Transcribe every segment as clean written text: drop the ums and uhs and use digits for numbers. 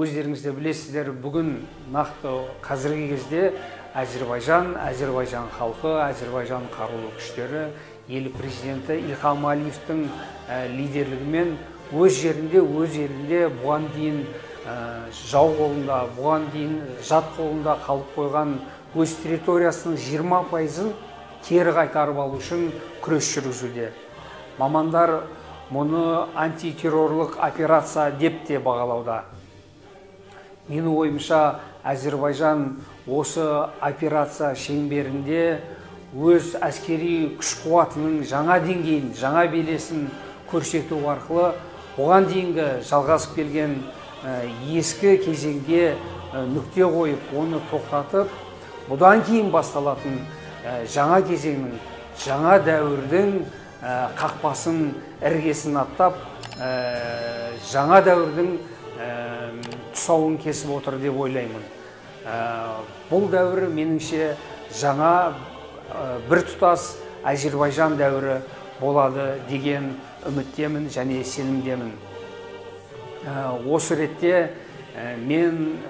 өздеріңіз де білесіздер, бүгін нақты қазіргі кезде Әзербайжан халқы, Әзербайжан қарулы күштері, ел президенті Ильхам Алиевтің лидерлігімен өз жерінде бұған дейін жау қолында, бұған дейін жат қолында қалып қойған өз территориясының 20%-ын кері қайтарып алу үшін күрес жүргізуде. Мамандар мұны антитеррорлық операция деп те бағалауда. Менің ойымша, Әзербайжан осы операция шеңберінде өз әскери күш-қуатының жаңа деңгейін, жаңа белесін көрсету арқылы бұған дейінгі жалғасып келген ескі кезеңге нүкте қойып, оны тоқтатып, бұдан кейін басталатын жаңа кезеңнің, жаңа дәуірдің қақпасын, іргесін аттап, жаңа дәуірдің тұсауын кесіп отыр деп ойлаймын. Бұл дәуір меніңше жаңа бір тұтас Әзербайжан дәуірі болады деген үміттемін және сенімдемін. Осы ретте мен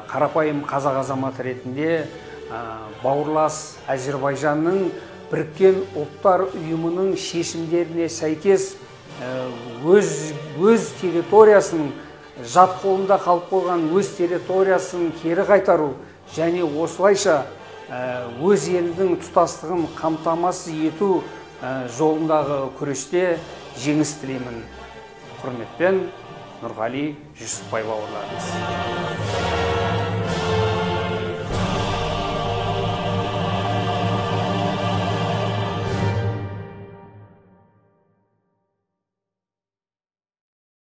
қарапайым қазақ азаматы ретінде бауырлас Әзербайжанның Біріккен ұлттар ұйымының шешімдеріне сәйкес өз территориясының жат қолында қалып қойған өз территориясын кері қайтару және осылайша өз елдің тұтастығын қамтамасыз ету жолындағы күресте жеңіс тілеймін. Құрметпен, Нұрғали Жүсіпбай бауырларымыз.